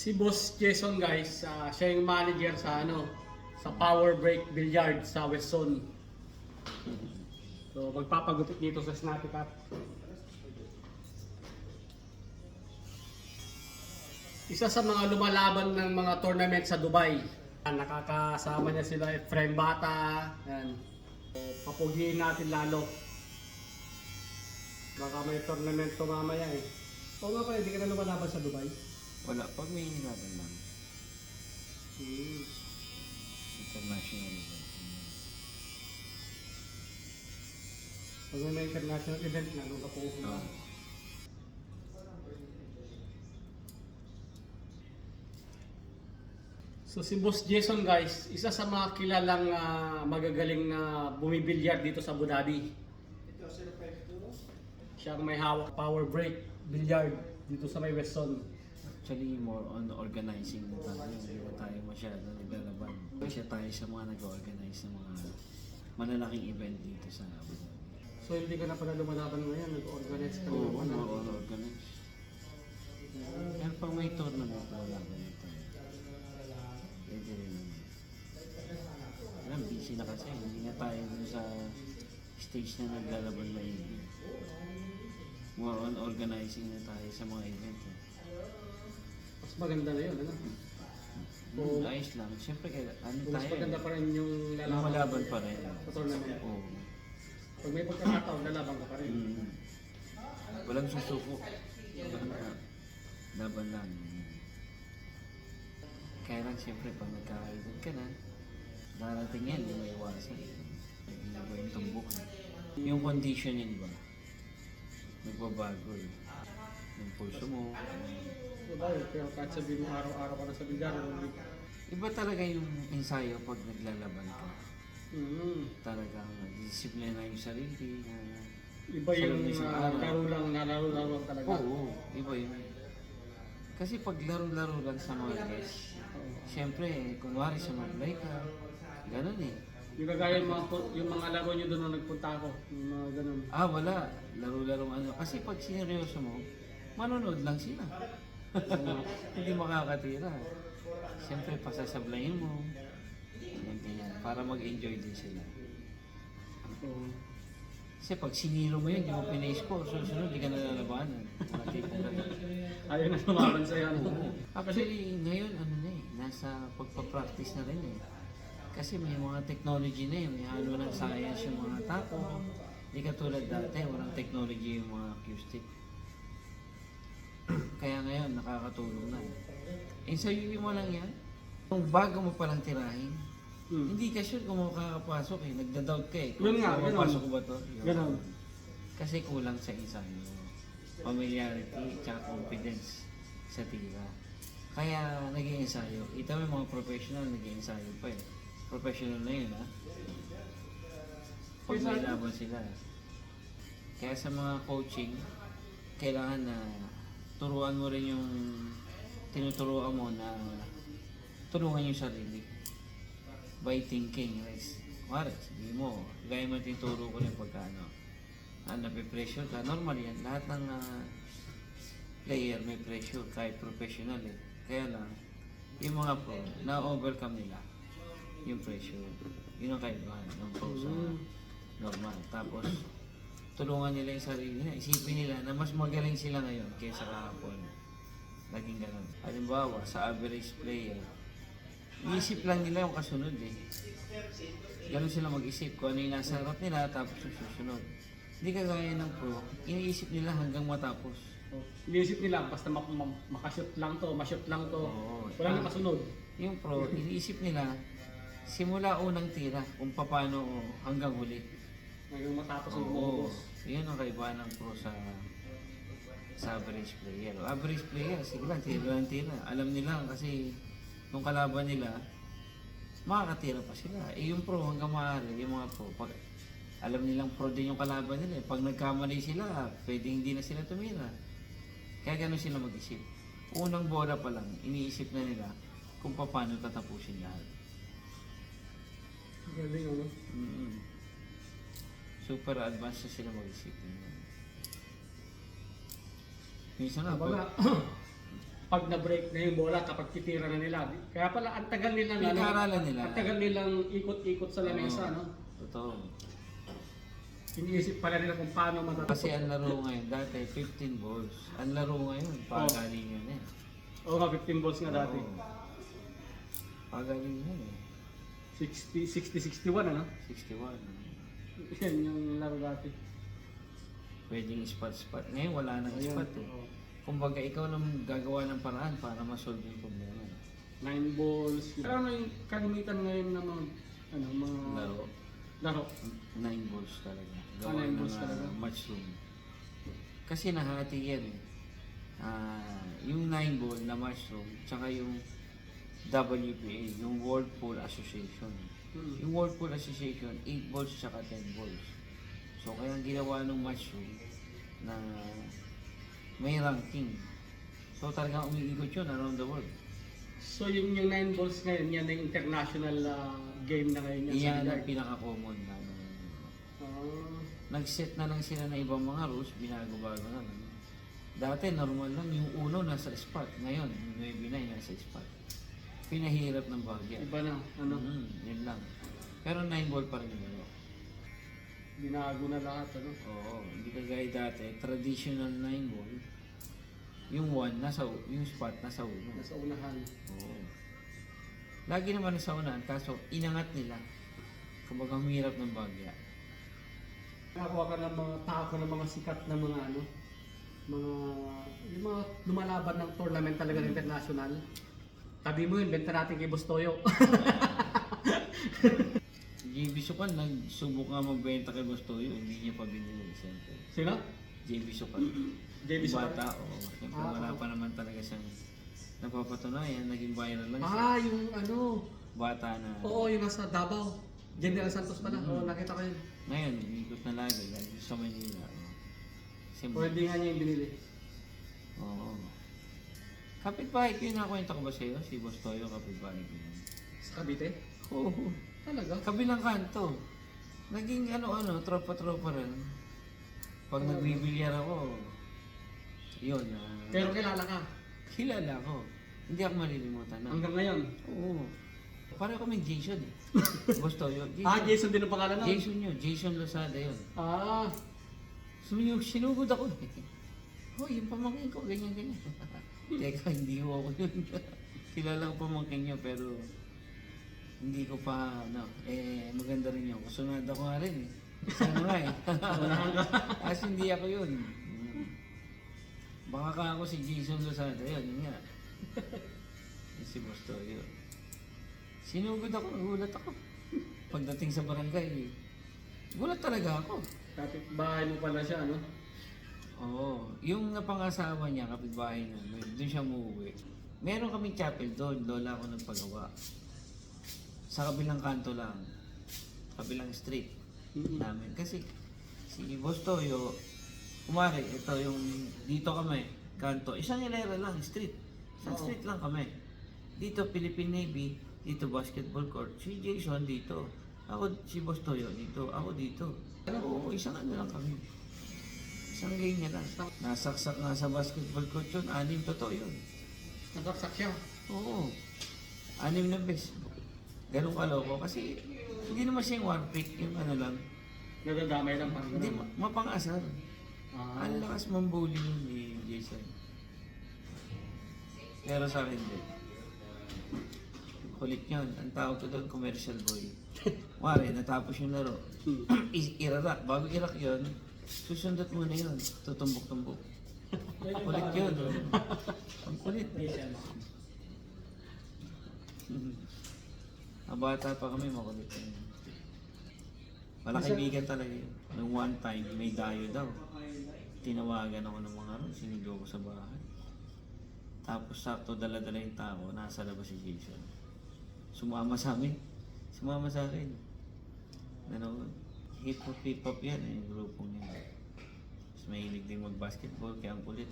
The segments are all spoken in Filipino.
Si Boss Jason guys, siya yung manager sa sa Power Break Billiard sa West Zone. So magpapagupit dito sa Snappy Cup. Isa sa mga lumalaban ng mga tournament sa Dubai. Nakakasama niya sila Efrem Bata. Yan. So, papugiin natin lalo. Baka may tournament to mamaya eh. Oo nga pala, hindi ka na lumalaban sa Dubai? Wala, pag may nilaban lang. Hmm. International event. Pag may international event na, nung kapupunta. Oo. So si Boss Jason guys, isa sa mga kilalang magagaling na bumibilyar dito sa Abu Dhabi. Siya ang may hawak power break billiard dito sa may West Zone. Actually, more on organizing na tayo. Hindi ba tayo masyado naglalaban. Kasi tayo sa mga nag-organize ng mga malalaking event dito sa Abu Dhabi. So hindi ka na pala lumalaban ngayon, nag-organize ka na Oo, naman. more on organize. Pero pag may tournament, wala ba na tayo? Pwede rin naman. Alam, busy na kasi. Hindi na tayo dun sa stage na naglalaban maigi. More on organizing na tayo sa mga event. Mas maganda na yun, ano? Oo. Ayos lang. Siyempre, ano Mas tayo? maganda pa rin yung Lumalaban pa rin. sa tournament. Oo. Pag may pagkakataon, lalaban ka pa rin. Walang susuko. Laban lang. Kaya lang siyempre, pag nagkakaedad ka na, darating yan, hindi may iwasan. Hindi na ba yung tumbok? Yung conditioning ba? Nagbabago eh. Yung pulso mo. Diba? Pero kahit sabihin mo araw-araw ka na sa bilyar, hindi ka. Iba talaga yung ensayo pag naglalaban ka. Talagang disiplina yung sarili. Iba yung laro lang talaga. Oo, iba yun. Kasi pag laro-laro lang sa mga guys, siyempre, kunwari sa maglay ka, ganun eh. Yung kagaya yung mga laro nyo doon nung nagpunta ako, yung mga ganun. Wala. Laro-laro ano. Kasi pag sineryoso mo, manonood lang sila. Hindi makakatira. Siyempre, pasasablayin mo. Ganyan, para mag-enjoy din sila. Oo. Kasi pag siniro mo yun, hindi mo pinay-score, susunod, hindi ka nalalabanan. Ayaw na lumaban sa'yo. Ano? Actually, ngayon, ano na eh, nasa pagpa-practice na rin eh. Kasi may mga technology na eh, may halo ng science yung mga tapo. Hindi katulad dati, walang technology yung mga cue-stick. Kaya ngayon, nakakatulong na. Ensayuin mo lang yan. Kung bago mo palang tirahin, hindi ka sure kung makakapasok eh. Nagda-doubt ka eh. Yun nga, ganun. Papasok ko ba to? Yun. Ganun. Kasi kulang sa ensayo. Familiarity, tsaka confidence sa tira. Kaya nag-i-ensayo. Ito may mga professional nag-i-ensayo pa eh. Professional na yun ha. Pag may laban sila. Kaya sa mga coaching, kailangan na turuan mo rin yung tinuturuan mo na tulungan yung sarili by thinking. Mara, sabi mo, gaya mo tinuturo ko rin pagka nape-pressure ka. Normal yan. Lahat ng player may pressure, kahit professional eh. Kaya lang, yung mga pro, na-overcome nila yung pressure. Yun ang kaibahan ng pro sa normal. Tapos, tulungan nila yung sarili nila. Isipin nila na mas magaling sila ngayon kaysa kahapon. Laging ganun. Halimbawa, sa average player, iisip lang nila yung kasunod eh. Ganun sila mag-isip kung ano yung nasa harap nila tapos yung susunod. Hindi kagaya ng pro, iniisip nila hanggang matapos. Iniisip nila, basta makashoot lang to, mashoot lang to. Oo. Walang nakasunod. Yung pro, iniisip nila simula unang tira kung paano hanggang huli. Hanggang matapos ang Oo. bumubos. Yun ang kaibahan ng pro sa average player. Average player, sige lang, tira. Alam nila kasi nung kalaban nila, makakatira pa sila. Eh yung pro hanggang maaari, yung mga pro, pag alam nilang pro din yung kalaban nila, pag nagkamali sila, pwedeng hindi na sila tumira. Kaya ganun sila mag-isip. Unang bola pa lang, iniisip na nila kung paano tatapusin lahat. Galing ano? Super advanced na sila mag-isip. Minsan nga, Baga, pag na-break na yung bola, kapag titira na nila. Kaya pala, ang tagal nilang, Pinag-aaralan nila. ang tagal nilang ikot-ikot sa lamesa, Oo. no? Totoo. Iniisip pala nila kung paano matatapos. Kasi ang laro ngayon, dati 15 balls. Ang laro ngayon, pagalingan eh. Oo nga, 15 balls nga dati. Oo. Pagalingan eh. 60-61, ano? 61. Yan yung laro dati. Pwedeng spot-spot. Ngayon wala nang Ayun, spot eh. oo. Kumbaga ikaw nang gagawa ng paraan para ma-solve yung problema. 9 balls. Pero ano yung kalimitan ngayon ng mga, mga Laro. laro? 9 balls talaga. Ah, Gawa 9 ng balls talaga. mushroom. Kasi nahati yan eh. Yung 9 ball na mushroom, tsaka yung WPA, yung World Pool Association. Yung World Pool Association, 8 balls tsaka 10 balls. So kaya ang ginawa ng mushroom na may ranking. So talagang umiikot yun around the world. So yung 9 balls ngayon, yan ang international game na ngayon. yan sa Iyan ang billiard. pinaka-common na ano. Ah, Nag-set na lang sila ng ibang mga rules, binago-bago na lang. Dati normal lang, yung uno nasa spot. Ngayon, yung 9 nasa spot. Pinahirap ng bagya. iba na, Yun lang. Pero 9 ball pa rin yun. binago na lahat, ano? Oo, hindi kagaya dati. Traditional 9 ball, yung 1, yung spot nasa uno. Nasa unahan. Oo. Lagi naman nasa unahan, kaso inangat nila. Kumbaga hirap ng bagya. Nakakuha ka ng mga tako ng mga sikat na mga yung mga lumalaban ng tournament talaga ng international. Tabi mo yun, benta natin kay Bustoyo. JB Sukan, nagsubok nga magbenta kay Bastoyo, hindi niya pa binili. Siyempre. Sino? JB Sukan. JB Sukan? Bata, oo. Siyempre wala Oo. pa naman talaga siyang napapatunayan, naging viral lang siya. Yung Bata na. oo, yung nasa Davao. General Santos pala. Oo, nakita ko yun. Ngayon, umikot na lagi dahil sa Manila. O Siyempre. hindi nga niya yung binili. Oo. Kapitbahay ko yun, nakwento ko ba sa'yo? Si Bastoyo, kapitbahay ko yun. Sa Cavite? Oo. Talaga? Kabilang kanto. Naging tropa-tropa rin. Pag nagbibilyar ako, yun. Pero kilala ka. Kilala ko. Hindi ako malilimutan na. Hanggang ngayon. Oo. Pareho kami Jason eh. Bastoyo. Jason din ang pangalan nun? Jason yun. Jason Losada yun. Sinugod ako eh. Oh, yung pamangkin ko, ganyan-ganyan. Teka, hindi ko ako yun. Kilala ko pamangkin niya pero hindi ko pa, maganda rin yun. Kasunod ako nga rin eh. Sana nga eh. Kasi hindi ako yun. Baka ka ako si Jason Losada, yun nga. Si Bastoyo. Sinugod ako, nagulat ako. Pagdating sa barangay, gulat talaga ako. Kapit-bahay mo pala siya, ano? Oo. Yung napangasawa niya, kapitbahay na, doon siya umuwi. Meron kaming chapel doon, lola ako nagpagawa. Sa kabilang kanto lang, kabilang street namin. Kasi si Boss Toyo, kumari, ito yung dito kami, kanto. Isang hilera lang, street. Isang street lang kami. Dito, Philippine Navy, dito basketball court. Si Jason dito. Ako, si Boss Toyo dito. Ako dito. Oo, isang ano lang kami. Isang linya lang. Nasaksak nga sa basketball court yun. 6, totoo yun. Nasaksak siya. Oo. 6 na bes. Ganun kaloko. Kasi hindi naman siya yung one pick. Yung ano lang. Nadadamay lang parang Hindi, gano'n. mapangasar. Ang lakas mambully yun ni Jason. Pero sa akin din. Kulit yun. Ang tawag ko doon, commercial boy. Mare, natapos yung laro. Irarak. Bago irak yun, susundot muna yun. Tutumbok-tumbok. Kulit yun. Ang kulit. Ang bata pa kami, makulit yun. Wala kaibigan talaga yun. Nung one time, may dayo daw. Tinawagan ako ng mga ron, sinigaw ko sa bahay. Tapos sakto dala-dala yung tao, nasa labas si Jason. Sumama sa amin. Sumama sa akin. Ano, hip-hop yan yung grupong yun. Tapos mahilig din mag-basketball, kaya ang kulit.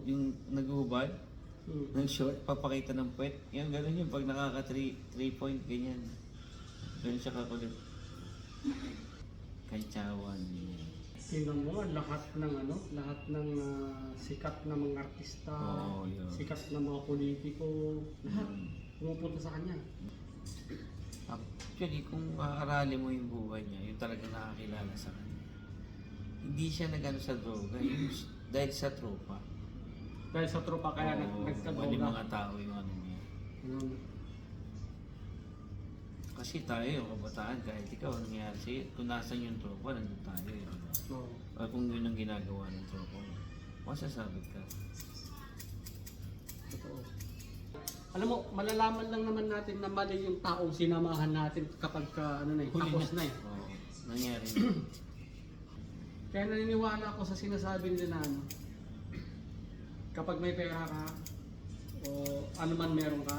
Yung nag-uubad, nag-short, papakita ng puwet. Yung gano'n yun, pag nakaka 3 point, ganyan. Ganun siya kakulit. Kantsawan. Tingnan mo nga, lahat ng sikat na mga artista, Oo, yun. sikat na mga politiko, lahat pumupunta sa kanya. Actually, kung aaralin mo yung buhay niya, yung talagang nakakilala sa kanya. Hindi siya nag-ano sa droga, yung dahil sa tropa. Dahil sa tropa kaya Oo, nagkadroga. mali mga tao yung ano niya. Kasi tayo, yung kabataan, kahit ikaw, ang nangyari sa'yo, kung nasan yung tropa, nandun tayo. Di ba? Oo. O kung yun ang ginagawa ng tropa mo, masasabit ka. Totoo. Alam mo, malalaman lang naman natin na mali yung taong sinamahan natin kapag tapos na eh. Oo, nangyari na. Kaya naniniwala ako sa sinasabi nila na kapag may pera ka o ano man meron ka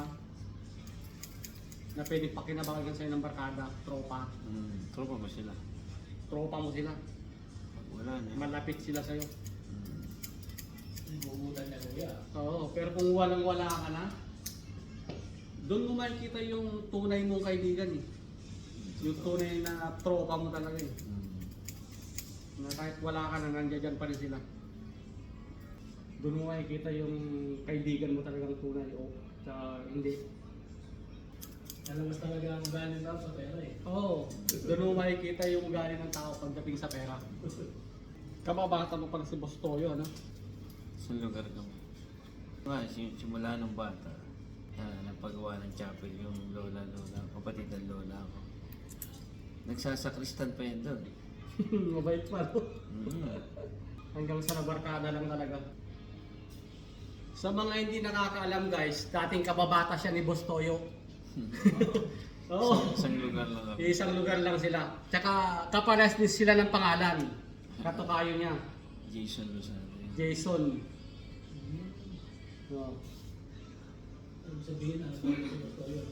na pwede pakinabangan sa'yo ng barkada, tropa, Tropa ba sila? tropa mo sila, Pag wala na. malapit sila sa'yo. Bumutan na kuya. Oo, pero kung walang-wala ka na, doon mo makikita yung tunay mong kaibigan eh. Yung tunay na tropa mo talaga eh. Na kahit wala ka na, nandiyan pa rin sila. Doon mo makikita yung kaibigan mo talagang tunay o hindi. Alam mas talaga ang galing daw sa pera eh. Oo, doon mo makikita yung ugali ng tao pagdating sa pera. Kababata mo pala si Boss Toyo, ano? Sa lugar ka mo. Nga, simula nung bata, napagawa ng chapel yung kapatid ng lola ko. Nagsasakristan pa yun doon. Mabait pa, no? Mm. Hanggang sa nabarkada lang talaga. Sa mga hindi nakakaalam guys, dating kababata siya ni Boss Toyo. Oo. Isang lugar lang ako. Isang lugar lang sila. Tsaka kapares din sila ng pangalan. Katukayo niya, Jason Lozano. Jason. Oo. Ibig sabihin, ano talaga si Dr. yun?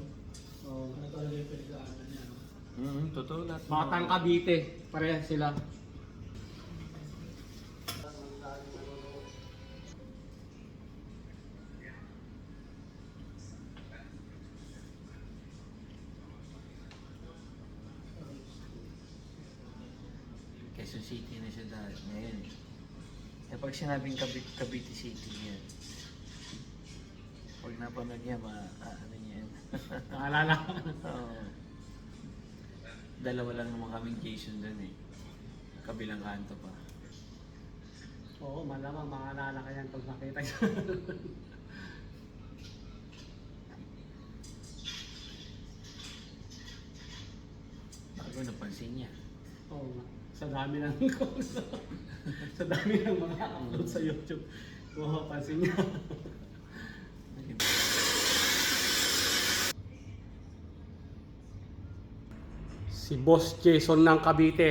Oo. Ano talaga yung pinag-aaral niya? No? Totoo lahat. Batang Cavite, parehas sila. Quezon City na siya dahil ngayon. Pag sinabing Cavite City yan, pag napanood niya, ano niya yan. Naalala. Oo. Dalawa lang naman kaming Jason doon eh. Kabilang kanto pa. Oo, malamang maalala ka yan pag makita niya. Bago napansin niya. Oo nga. Sa dami ng sa dami ng mga upload sa YouTube. Mapapansin niya. Si Boss Jason ng Cavite.